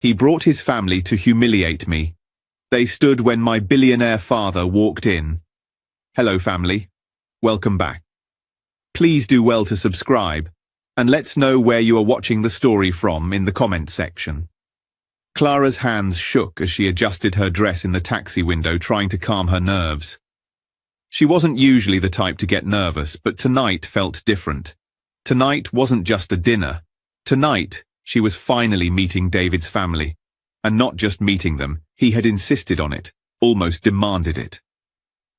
He brought his family to humiliate me. They stood when my billionaire father walked in. Hello, family. Welcome back. Please do well to subscribe, and let's know where you are watching the story from in the comment section. Clara's hands shook as she adjusted her dress in the taxi window, trying to calm her nerves. She wasn't usually the type to get nervous, but tonight felt different. Tonight wasn't just a dinner. Tonight, she was finally meeting David's family. And not just meeting them, he had insisted on it, almost demanded it.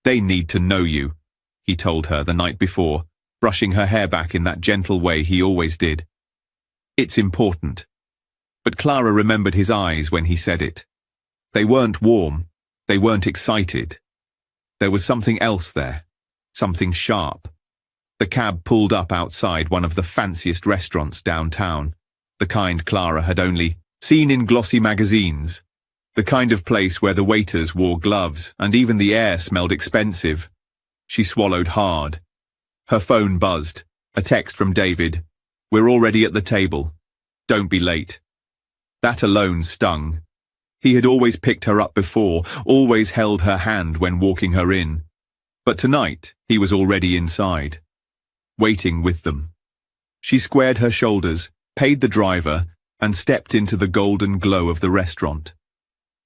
They need to know you, he told her the night before, brushing her hair back in that gentle way he always did. It's important. But Clara remembered his eyes when he said it. They weren't warm. They weren't excited. There was something else there. Something sharp. The cab pulled up outside one of the fanciest restaurants downtown, the kind Clara had only seen in glossy magazines, the kind of place where the waiters wore gloves and even the air smelled expensive. She swallowed hard. Her phone buzzed. A text from David. "We're already at the table. Don't be late." That alone stung. He had always picked her up before, always held her hand when walking her in. But tonight, he was already inside, waiting with them. She squared her shoulders, paid the driver, and stepped into the golden glow of the restaurant.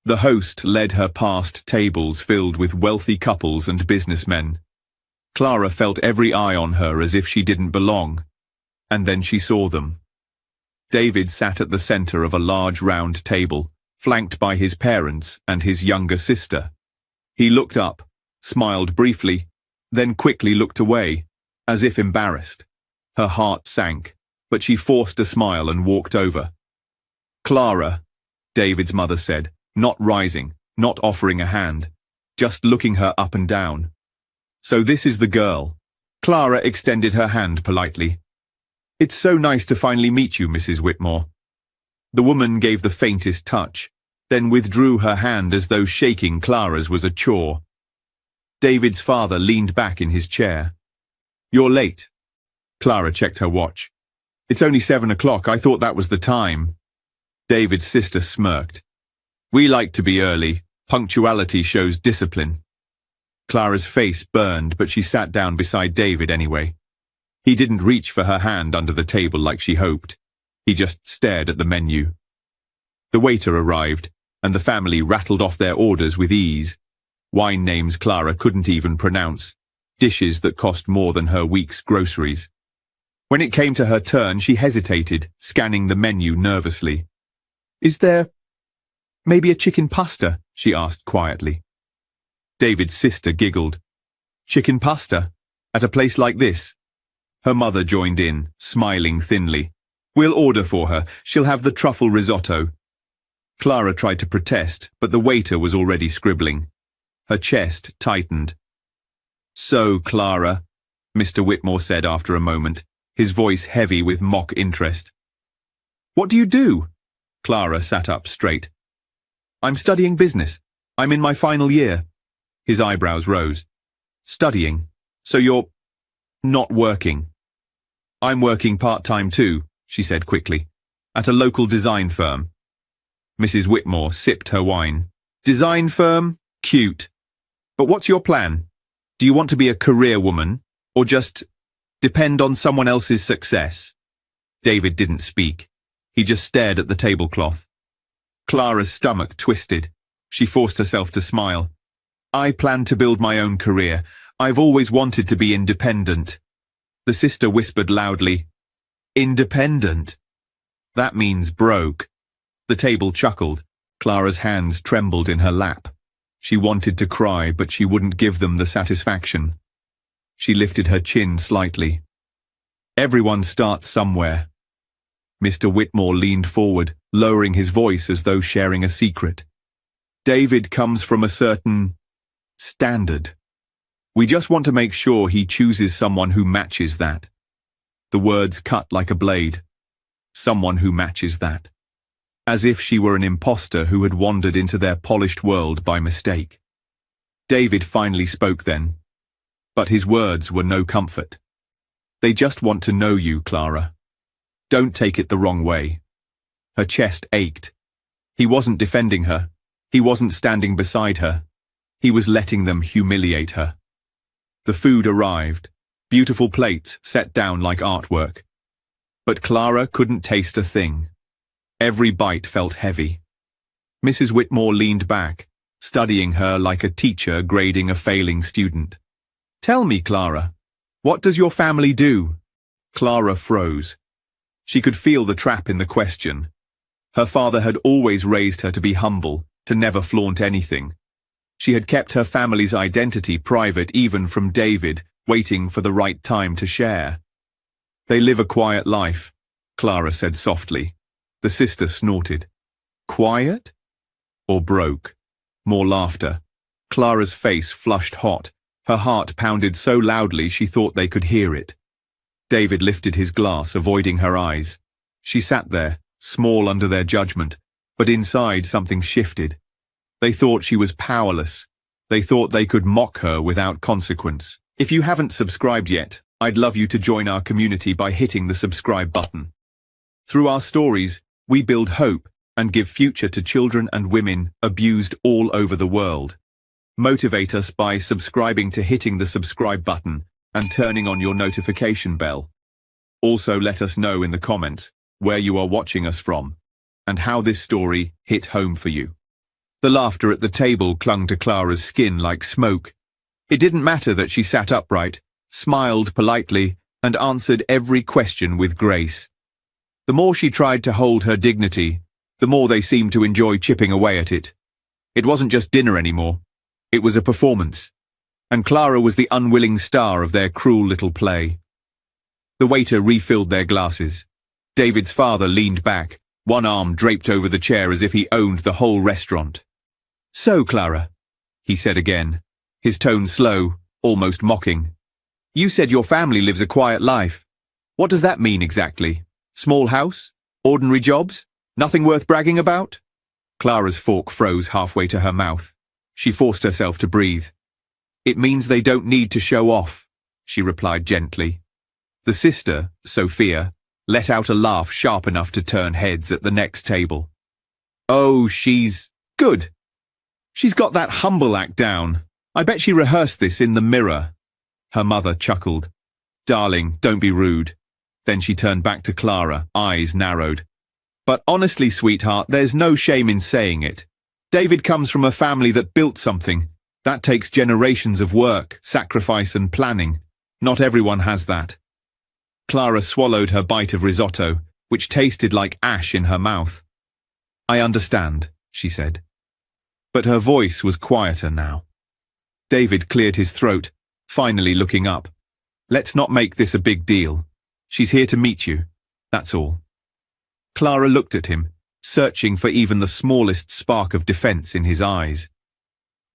The host led her past tables filled with wealthy couples and businessmen. Clara felt every eye on her as if she didn't belong. And then she saw them. David sat at the center of a large round table, flanked by his parents and his younger sister. He looked up, smiled briefly, then quickly looked away, as if embarrassed. Her heart sank, but she forced a smile and walked over. "Clara," David's mother said, not rising, not offering a hand, just looking her up and down. "So this is the girl." Clara extended her hand politely. "It's so nice to finally meet you, Mrs. Whitmore." The woman gave the faintest touch, then withdrew her hand as though shaking Clara's was a chore. David's father leaned back in his chair. "You're late." Clara checked her watch. "It's only 7 o'clock. I thought that was the time." David's sister smirked. "We like to be early. Punctuality shows discipline." Clara's face burned, but she sat down beside David anyway. He didn't reach for her hand under the table like she hoped. He just stared at the menu. The waiter arrived, and the family rattled off their orders with ease. Wine names Clara couldn't even pronounce, dishes that cost more than her week's groceries. When it came to her turn, she hesitated, scanning the menu nervously. "Is there maybe a chicken pasta?" she asked quietly. David's sister giggled. "Chicken pasta? At a place like this?" Her mother joined in, smiling thinly. "We'll order for her. She'll have the truffle risotto." Clara tried to protest, but the waiter was already scribbling. Her chest tightened. "So, Clara," Mr. Whitmore said after a moment, his voice heavy with mock interest. "What do you do?" Clara sat up straight. "I'm studying business. I'm in my final year." His eyebrows rose. "Studying? So you're not working?" "I'm working part-time too," she said quickly, "at a local design firm." Mrs. Whitmore sipped her wine. "Design firm? Cute. But what's your plan? Do you want to be a career woman, or just depend on someone else's success?" David didn't speak. He just stared at the tablecloth. Clara's stomach twisted. She forced herself to smile. "I plan to build my own career. I've always wanted to be independent." The sister whispered loudly, "Independent? That means broke." The table chuckled. Clara's hands trembled in her lap. She wanted to cry, but she wouldn't give them the satisfaction. She lifted her chin slightly. "Everyone starts somewhere." Mr. Whitmore leaned forward, lowering his voice as though sharing a secret. "David comes from a certain standard. We just want to make sure he chooses someone who matches that." The words cut like a blade. Someone who matches that. As if she were an imposter who had wandered into their polished world by mistake. David finally spoke then. But his words were no comfort. "They just want to know you, Clara. Don't take it the wrong way." Her chest ached. He wasn't defending her. He wasn't standing beside her. He was letting them humiliate her. The food arrived, beautiful plates set down like artwork. But Clara couldn't taste a thing. Every bite felt heavy. Mrs. Whitmore leaned back, studying her like a teacher grading a failing student. "Tell me, Clara, what does your family do?" Clara froze. She could feel the trap in the question. Her father had always raised her to be humble, to never flaunt anything. She had kept her family's identity private even from David, waiting for the right time to share. "They live a quiet life," Clara said softly. The sister snorted. "Quiet? Or broke?" More laughter. Clara's face flushed hot. Her heart pounded so loudly she thought they could hear it. David lifted his glass, avoiding her eyes. She sat there, small under their judgment, but inside something shifted. They thought she was powerless. They thought they could mock her without consequence. If you haven't subscribed yet, I'd love you to join our community by hitting the subscribe button. Through our stories, we build hope and give future to children and women abused all over the world. Motivate us by subscribing to hitting the subscribe button and turning on your notification bell. Also let us know in the comments where you are watching us from and how this story hit home for you. The laughter at the table clung to Clara's skin like smoke. It didn't matter that she sat upright, smiled politely, and answered every question with grace. The more she tried to hold her dignity, the more they seemed to enjoy chipping away at it. It wasn't just dinner anymore. It was a performance. And Clara was the unwilling star of their cruel little play. The waiter refilled their glasses. David's father leaned back, one arm draped over the chair as if he owned the whole restaurant. "So, Clara," he said again, his tone slow, almost mocking. "You said your family lives a quiet life. What does that mean exactly? Small house? Ordinary jobs? Nothing worth bragging about?" Clara's fork froze halfway to her mouth. She forced herself to breathe. "It means they don't need to show off," she replied gently. The sister, Sophia, let out a laugh sharp enough to turn heads at the next table. "Oh, she's good. She's got that humble act down. I bet she rehearsed this in the mirror." Her mother chuckled. "Darling, don't be rude." Then she turned back to Clara, eyes narrowed. "But honestly, sweetheart, there's no shame in saying it. David comes from a family that built something. That takes generations of work, sacrifice and planning. Not everyone has that." Clara swallowed her bite of risotto, which tasted like ash in her mouth. "I understand," she said. But her voice was quieter now. David cleared his throat, finally looking up. "Let's not make this a big deal. She's here to meet you. That's all." Clara looked at him, searching for even the smallest spark of defense in his eyes.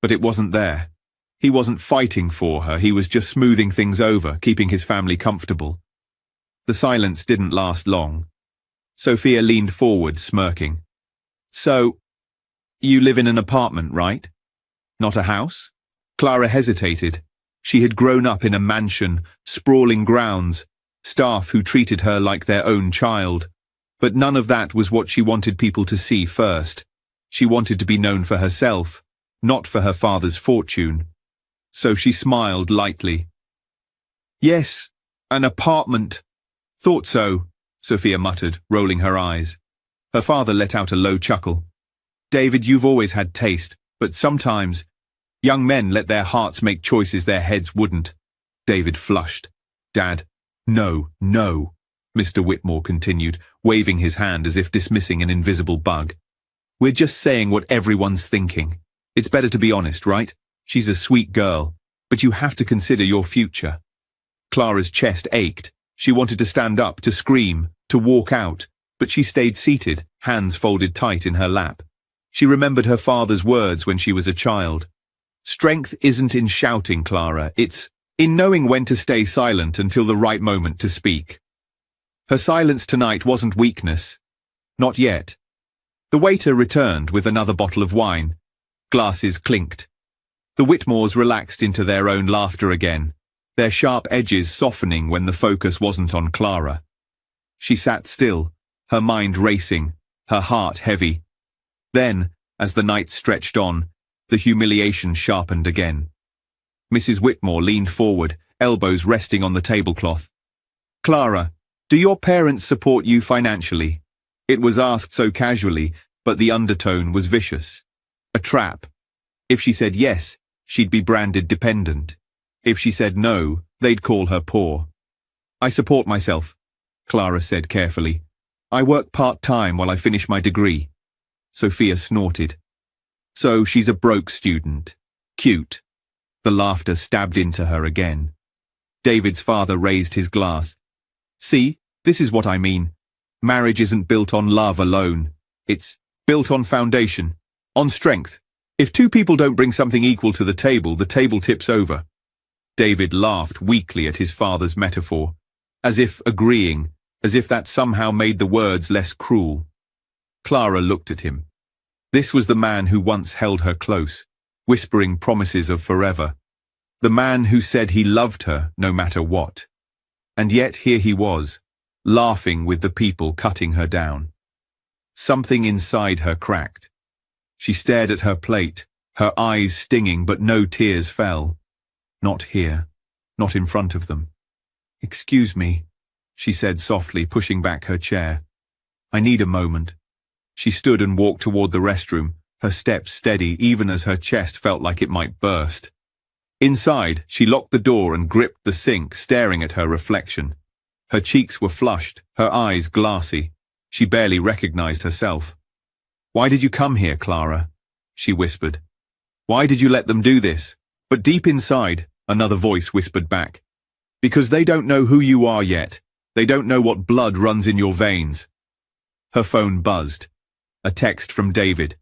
But it wasn't there. He wasn't fighting for her, he was just smoothing things over, keeping his family comfortable. The silence didn't last long. Sophia leaned forward, smirking. "So, you live in an apartment, right? Not a house?" Clara hesitated. She had grown up in a mansion, sprawling grounds, staff who treated her like their own child. But none of that was what she wanted people to see first. She wanted to be known for herself, not for her father's fortune. So she smiled lightly. "Yes, an apartment. Thought so," Sophia muttered, rolling her eyes. Her father let out a low chuckle. "David, you've always had taste, but sometimes young men let their hearts make choices their heads wouldn't." David flushed. "Dad, no, no," Mr. Whitmore continued, waving his hand as if dismissing an invisible bug. "We're just saying what everyone's thinking. It's better to be honest, right? She's a sweet girl, but you have to consider your future." Clara's chest ached. She wanted to stand up, to scream, to walk out, but she stayed seated, hands folded tight in her lap. She remembered her father's words when she was a child. "Strength isn't in shouting, Clara. It's in knowing when to stay silent until the right moment to speak." Her silence tonight wasn't weakness. Not yet. The waiter returned with another bottle of wine. Glasses clinked. The Whitmores relaxed into their own laughter again, their sharp edges softening when the focus wasn't on Clara. She sat still, her mind racing, her heart heavy. Then, as the night stretched on, the humiliation sharpened again. Mrs. Whitmore leaned forward, elbows resting on the tablecloth. "Clara, do your parents support you financially?" It was asked so casually, but the undertone was vicious. A trap. If she said yes, she'd be branded dependent. If she said no, they'd call her poor. "I support myself," Clara said carefully. "I work part-time while I finish my degree." Sophia snorted. "So she's a broke student. Cute." The laughter stabbed into her again. David's father raised his glass. "See, this is what I mean. Marriage isn't built on love alone. It's built on foundation, on strength. If two people don't bring something equal to the table tips over." David laughed weakly at his father's metaphor, as if agreeing, as if that somehow made the words less cruel. Clara looked at him. This was the man who once held her close, whispering promises of forever. The man who said he loved her no matter what. And yet here he was, laughing with the people cutting her down. Something inside her cracked. She stared at her plate, her eyes stinging, but no tears fell. Not here, not in front of them. "Excuse me," she said softly, pushing back her chair. "I need a moment." She stood and walked toward the restroom, her steps steady even as her chest felt like it might burst. Inside, she locked the door and gripped the sink, staring at her reflection. Her cheeks were flushed, her eyes glassy. She barely recognized herself. "Why did you come here, Clara?" she whispered. "Why did you let them do this?" But deep inside, another voice whispered back. "Because they don't know who you are yet. They don't know what blood runs in your veins." Her phone buzzed. A text from David.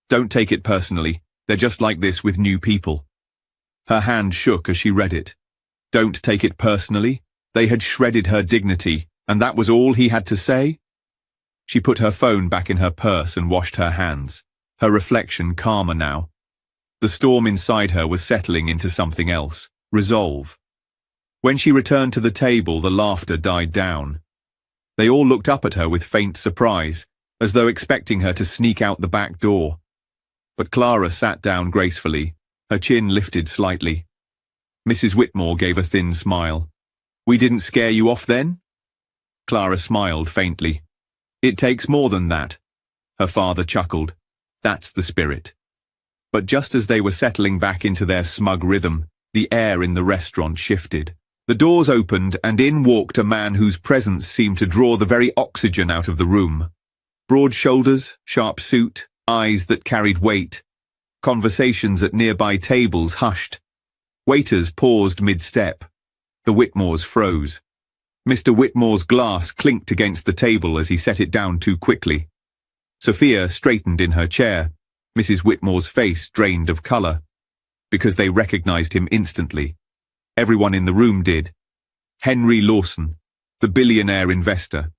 "Don't take it personally. They're just like this with new people." Her hand shook as she read it. Don't take it personally? They had shredded her dignity, and that was all he had to say? She put her phone back in her purse and washed her hands, her reflection calmer now. The storm inside her was settling into something else, resolve. When she returned to the table, the laughter died down. They all looked up at her with faint surprise, as though expecting her to sneak out the back door. But Clara sat down gracefully, her chin lifted slightly. Mrs. Whitmore gave a thin smile. "We didn't scare you off then?" Clara smiled faintly. "It takes more than that." Her father chuckled. "That's the spirit." But just as they were settling back into their smug rhythm, the air in the restaurant shifted. The doors opened and in walked a man whose presence seemed to draw the very oxygen out of the room. Broad shoulders, sharp suit, eyes that carried weight. Conversations at nearby tables hushed. Waiters paused mid-step. The Whitmores froze. Mr. Whitmore's glass clinked against the table as he set it down too quickly. Sophia straightened in her chair, Mrs. Whitmore's face drained of colour, because they recognized him instantly. Everyone in the room did. Henry Lawson, the billionaire investor,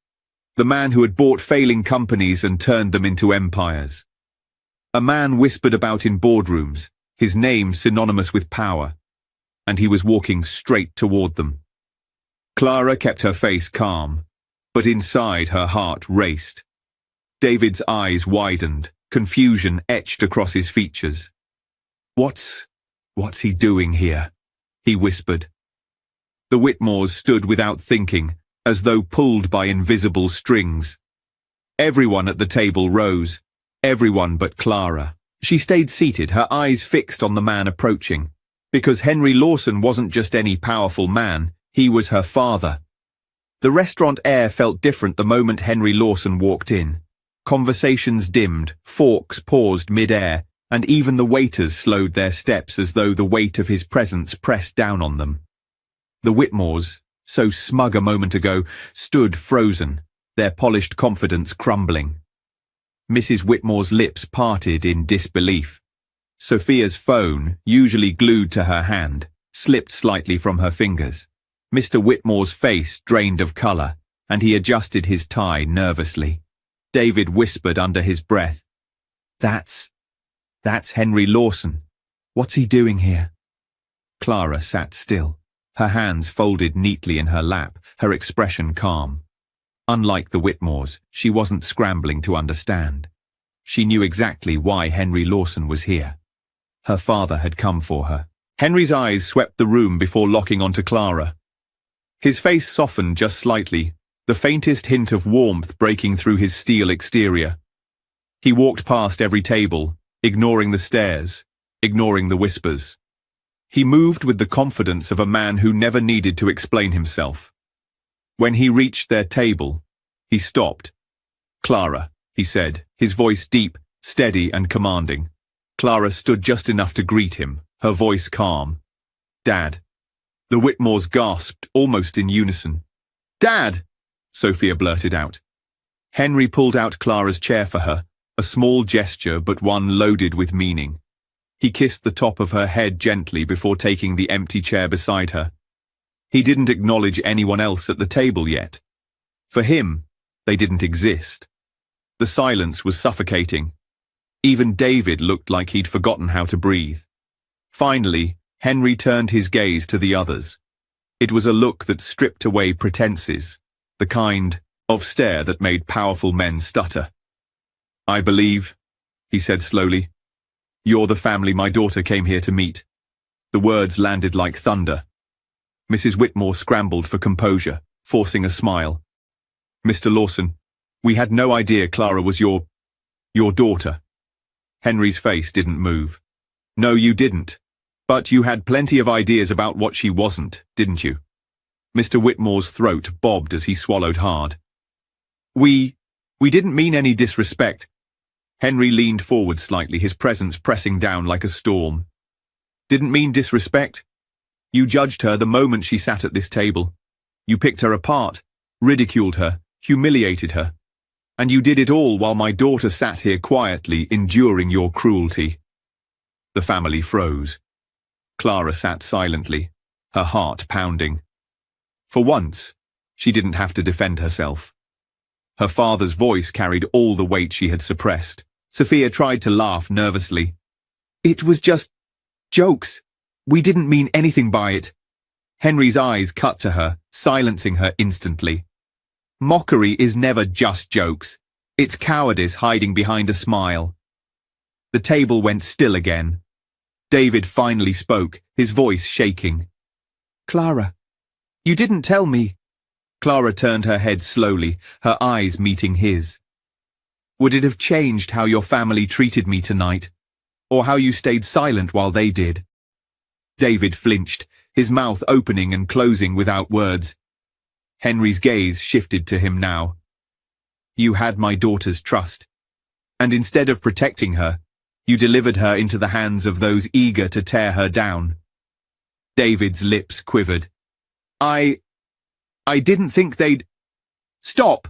the man who had bought failing companies and turned them into empires. A man whispered about in boardrooms, his name synonymous with power, and he was walking straight toward them. Clara kept her face calm, but inside her heart raced. David's eyes widened, confusion etched across his features. What's he doing here?" he whispered. The Whitmores stood without thinking, as though pulled by invisible strings. Everyone at the table rose, everyone but Clara. She stayed seated, her eyes fixed on the man approaching, because Henry Lawson wasn't just any powerful man, he was her father. The restaurant air felt different the moment Henry Lawson walked in. Conversations dimmed, forks paused mid-air, and even the waiters slowed their steps as though the weight of his presence pressed down on them. The Whitmores, so smug a moment ago, stood frozen, their polished confidence crumbling. Mrs. Whitmore's lips parted in disbelief. Sophia's phone, usually glued to her hand, slipped slightly from her fingers. Mr. Whitmore's face drained of colour, and he adjusted his tie nervously. David whispered under his breath, That's Henry Lawson. What's he doing here?" Clara sat still, her hands folded neatly in her lap, her expression calm. Unlike the Whitmores, she wasn't scrambling to understand. She knew exactly why Henry Lawson was here. Her father had come for her. Henry's eyes swept the room before locking onto Clara. His face softened just slightly, the faintest hint of warmth breaking through his steel exterior. He walked past every table, ignoring the stares, ignoring the whispers. He moved with the confidence of a man who never needed to explain himself. When he reached their table, he stopped. "Clara," he said, his voice deep, steady and commanding. Clara stood just enough to greet him, her voice calm. "Dad." The Whitmores gasped, almost in unison. "Dad!" Sophia blurted out. Henry pulled out Clara's chair for her, a small gesture but one loaded with meaning. He kissed the top of her head gently before taking the empty chair beside her. He didn't acknowledge anyone else at the table yet. For him, they didn't exist. The silence was suffocating. Even David looked like he'd forgotten how to breathe. Finally, Henry turned his gaze to the others. It was a look that stripped away pretenses, the kind of stare that made powerful men stutter. "I believe," he said slowly, "you're the family my daughter came here to meet." The words landed like thunder. Mrs. Whitmore scrambled for composure, forcing a smile. "Mr. Lawson, we had no idea Clara was your daughter." Henry's face didn't move. "No, you didn't. But you had plenty of ideas about what she wasn't, didn't you?" Mr. Whitmore's throat bobbed as he swallowed hard. We didn't mean any disrespect." Henry leaned forward slightly, his presence pressing down like a storm. "Didn't mean disrespect? You judged her the moment she sat at this table. You picked her apart, ridiculed her, humiliated her. And you did it all while my daughter sat here quietly, enduring your cruelty." The family froze. Clara sat silently, her heart pounding. For once, she didn't have to defend herself. Her father's voice carried all the weight she had suppressed. Sophia tried to laugh nervously. "It was just jokes. We didn't mean anything by it." Henry's eyes cut to her, silencing her instantly. "Mockery is never just jokes. It's cowardice hiding behind a smile." The table went still again. David finally spoke, his voice shaking. "Clara, you didn't tell me." Clara turned her head slowly, her eyes meeting his. "Would it have changed how your family treated me tonight? Or how you stayed silent while they did?" David flinched, his mouth opening and closing without words. Henry's gaze shifted to him now. "You had my daughter's trust. And instead of protecting her, you delivered her into the hands of those eager to tear her down." David's lips quivered. I didn't think they'd—" "Stop!"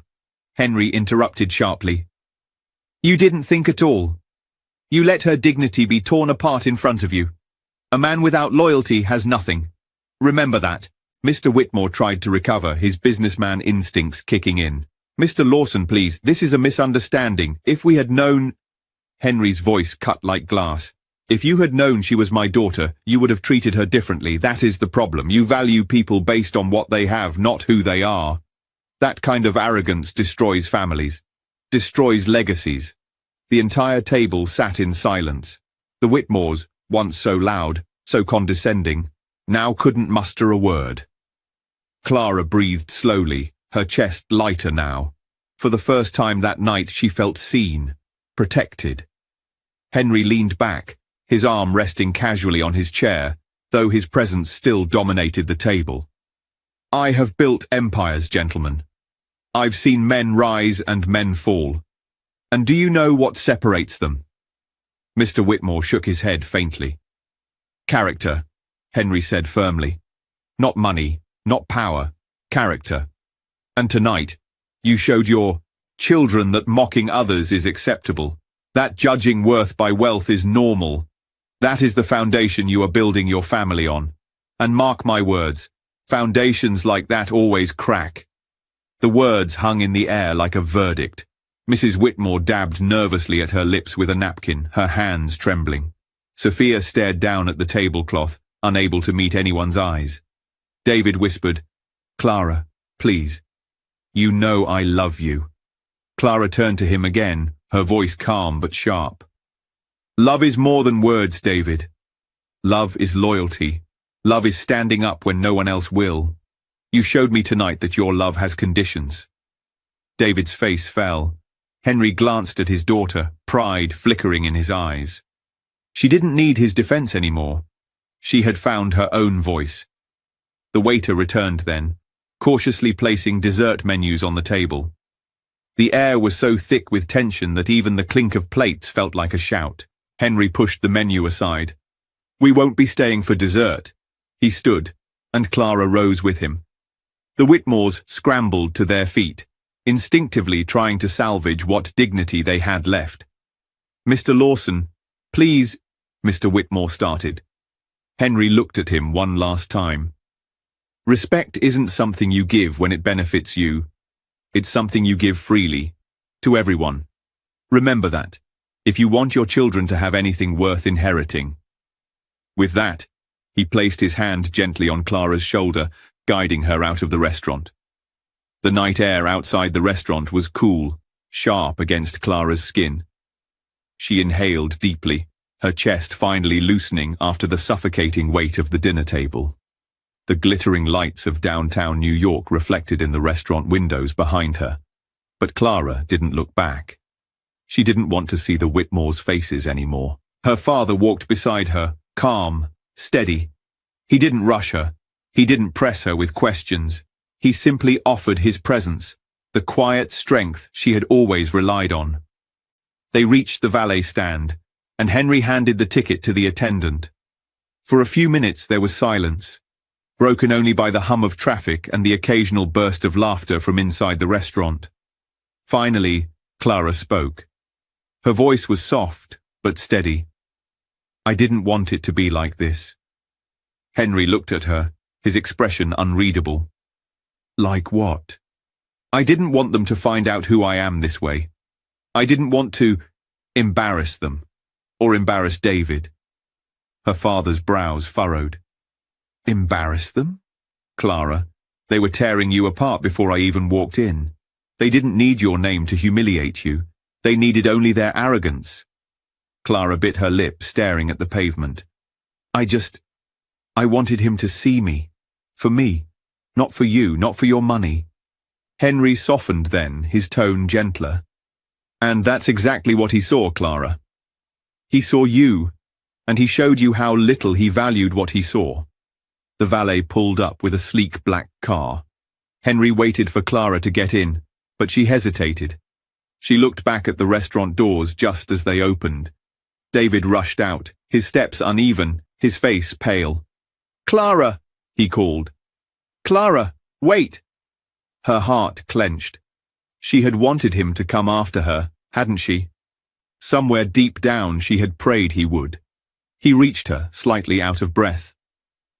Henry interrupted sharply. "You didn't think at all. You let her dignity be torn apart in front of you. A man without loyalty has nothing. Remember that." Mr. Whitmore tried to recover, his businessman instincts kicking in. "Mr. Lawson, please, this is a misunderstanding. If we had known—" Henry's voice cut like glass. "If you had known she was my daughter, you would have treated her differently. That is the problem. You value people based on what they have, not who they are. That kind of arrogance destroys families, destroys legacies." The entire table sat in silence. The Whitmores, once so loud, so condescending, now couldn't muster a word. Clara breathed slowly, her chest lighter now. For the first time that night she felt seen, protected. Henry leaned back, his arm resting casually on his chair, though his presence still dominated the table. "I have built empires, gentlemen. I've seen men rise and men fall. And do you know what separates them?" Mr. Whitmore shook his head faintly. "Character," Henry said firmly. "Not money, not power, character. And tonight, you showed your children that mocking others is acceptable, that judging worth by wealth is normal. That is the foundation you are building your family on. And mark my words, foundations like that always crack." The words hung in the air like a verdict. Mrs. Whitmore dabbed nervously at her lips with a napkin, her hands trembling. Sophia stared down at the tablecloth, unable to meet anyone's eyes. David whispered, "Clara, please. You know I love you." Clara turned to him again, her voice calm but sharp. Love is more than words, David. Love is loyalty. Love is standing up when no one else will. You showed me tonight that your love has conditions. David's face fell. Henry glanced at his daughter, pride flickering in his eyes. She didn't need his defense anymore. She had found her own voice. The waiter returned then, cautiously placing dessert menus on the table. The air was so thick with tension that even the clink of plates felt like a shout. Henry pushed the menu aside. We won't be staying for dessert. He stood, and Clara rose with him. The Whitmores scrambled to their feet, instinctively trying to salvage what dignity they had left. Mr. Lawson, please, Mr. Whitmore started. Henry looked at him one last time. Respect isn't something you give when it benefits you. It's something you give freely, to everyone. Remember that, if you want your children to have anything worth inheriting. With that, he placed his hand gently on Clara's shoulder, guiding her out of the restaurant. The night air outside the restaurant was cool, sharp against Clara's skin. She inhaled deeply, her chest finally loosening after the suffocating weight of the dinner table. The glittering lights of downtown New York reflected in the restaurant windows behind her. But Clara didn't look back. She didn't want to see the Whitmores' faces anymore. Her father walked beside her, calm, steady. He didn't rush her. He didn't press her with questions. He simply offered his presence, the quiet strength she had always relied on. They reached the valet stand, and Henry handed the ticket to the attendant. For a few minutes there was silence, broken only by the hum of traffic and the occasional burst of laughter from inside the restaurant. Finally, Clara spoke. Her voice was soft, but steady. I didn't want it to be like this. Henry looked at her, his expression unreadable. Like what? I didn't want them to find out who I am this way. I didn't want to embarrass them, or embarrass David. Her father's brows furrowed. Embarrass them? Clara, they were tearing you apart before I even walked in. They didn't need your name to humiliate you. They needed only their arrogance. Clara bit her lip, staring at the pavement. I wanted him to see me. For me. Not for you, not for your money. Henry softened then, his tone gentler. And that's exactly what he saw, Clara. He saw you, and he showed you how little he valued what he saw. The valet pulled up with a sleek black car. Henry waited for Clara to get in, but she hesitated. She looked back at the restaurant doors just as they opened. David rushed out, his steps uneven, his face pale. Clara, he called. Clara, wait! Her heart clenched. She had wanted him to come after her, hadn't she? Somewhere deep down she had prayed he would. He reached her, slightly out of breath.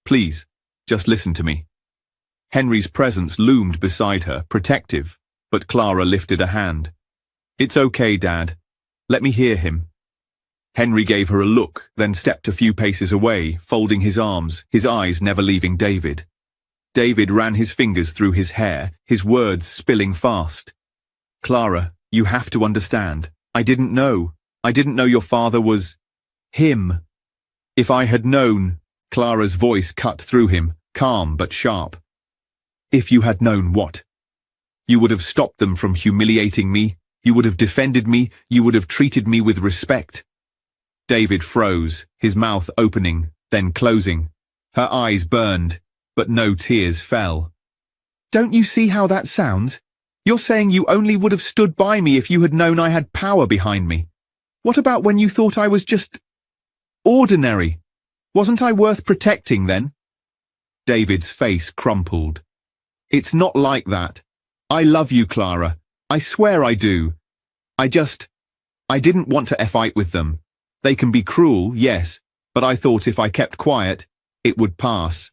Please, just listen to me. Henry's presence loomed beside her, protective, but Clara lifted a hand. It's okay, Dad. Let me hear him. Henry gave her a look, then stepped a few paces away, folding his arms, his eyes never leaving David. David ran his fingers through his hair, his words spilling fast. Clara, you have to understand. I didn't know. I didn't know your father was him. If I had known, Clara's voice cut through him, calm but sharp. If you had known what? You would have stopped them from humiliating me. You would have defended me. You would have treated me with respect. David froze, his mouth opening, then closing. Her eyes burned, but no tears fell. Don't you see how that sounds? You're saying you only would have stood by me if you had known I had power behind me. What about when you thought I was just ordinary? Wasn't I worth protecting then? David's face crumpled. It's not like that. I love you, Clara. I swear I do. I didn't want to fight with them. They can be cruel, yes, but I thought if I kept quiet, it would pass.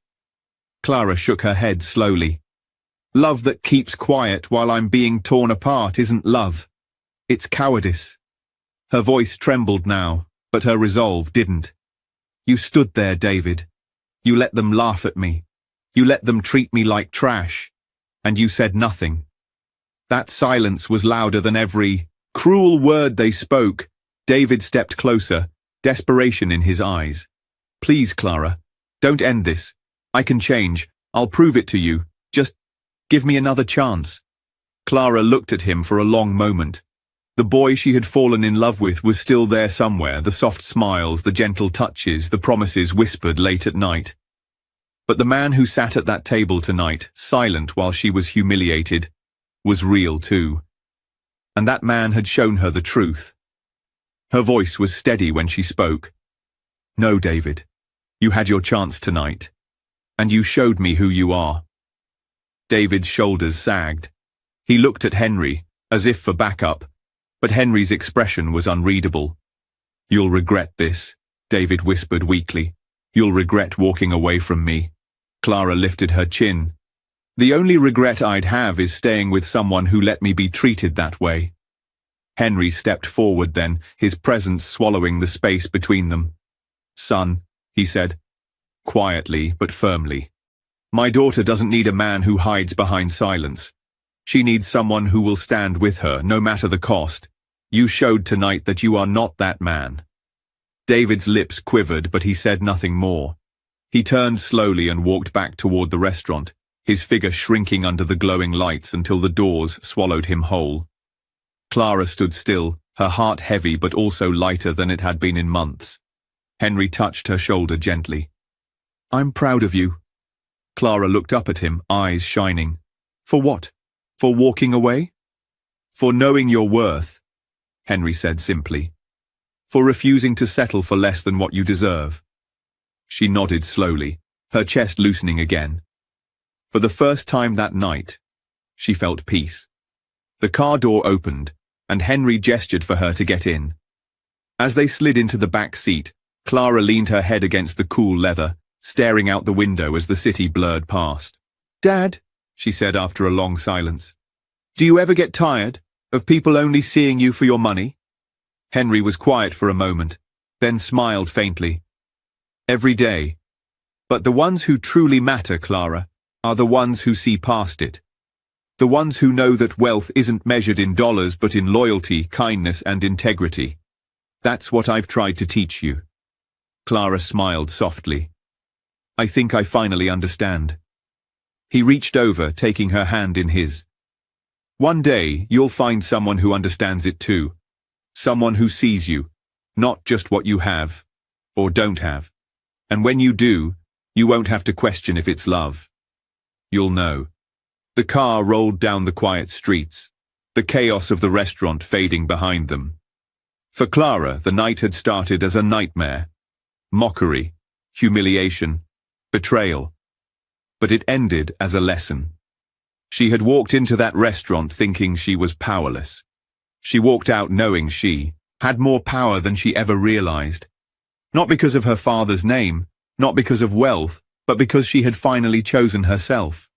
Clara shook her head slowly. Love that keeps quiet while I'm being torn apart isn't love. It's cowardice. Her voice trembled now, but her resolve didn't. You stood there, David. You let them laugh at me. You let them treat me like trash. And you said nothing. That silence was louder than every Cruel word they spoke. David stepped closer, desperation in his eyes. Please, Clara, don't end this. I can change. I'll prove it to you. Just give me another chance. Clara looked at him for a long moment. The boy she had fallen in love with was still there somewhere, the soft smiles, the gentle touches, the promises whispered late at night. But the man who sat at that table tonight, silent while she was humiliated, was real too. And that man had shown her the truth. Her voice was steady when she spoke. No, David, you had your chance tonight, and you showed me who you are. David's shoulders sagged. He looked at Henry, as if for backup, but Henry's expression was unreadable. You'll regret this, David whispered weakly. You'll regret walking away from me. Clara lifted her chin. The only regret I'd have is staying with someone who let me be treated that way. Henry stepped forward then, his presence swallowing the space between them. Son, he said, quietly but firmly. My daughter doesn't need a man who hides behind silence. She needs someone who will stand with her, no matter the cost. You showed tonight that you are not that man. David's lips quivered, but he said nothing more. He turned slowly and walked back toward the restaurant, his figure shrinking under the glowing lights until the doors swallowed him whole. Clara stood still, her heart heavy but also lighter than it had been in months. Henry touched her shoulder gently. I'm proud of you. Clara looked up at him, eyes shining. For what? For walking away? For knowing your worth, Henry said simply. For refusing to settle for less than what you deserve. She nodded slowly, her chest loosening again. For the first time that night, she felt peace. The car door opened, and Henry gestured for her to get in. As they slid into the back seat, Clara leaned her head against the cool leather, staring out the window as the city blurred past. Dad, she said after a long silence, do you ever get tired of people only seeing you for your money? Henry was quiet for a moment, then smiled faintly. Every day. But the ones who truly matter, Clara, are the ones who see past it. The ones who know that wealth isn't measured in dollars but in loyalty, kindness and integrity. That's what I've tried to teach you. Clara smiled softly. I think I finally understand. He reached over, taking her hand in his. One day, you'll find someone who understands it too. Someone who sees you, not just what you have, or don't have. And when you do, you won't have to question if it's love. You'll know. The car rolled down the quiet streets, the chaos of the restaurant fading behind them. For Clara, the night had started as a nightmare. Mockery, humiliation, betrayal. But it ended as a lesson. She had walked into that restaurant thinking she was powerless. She walked out knowing she had more power than she ever realized. Not because of her father's name, not because of wealth, but because she had finally chosen herself.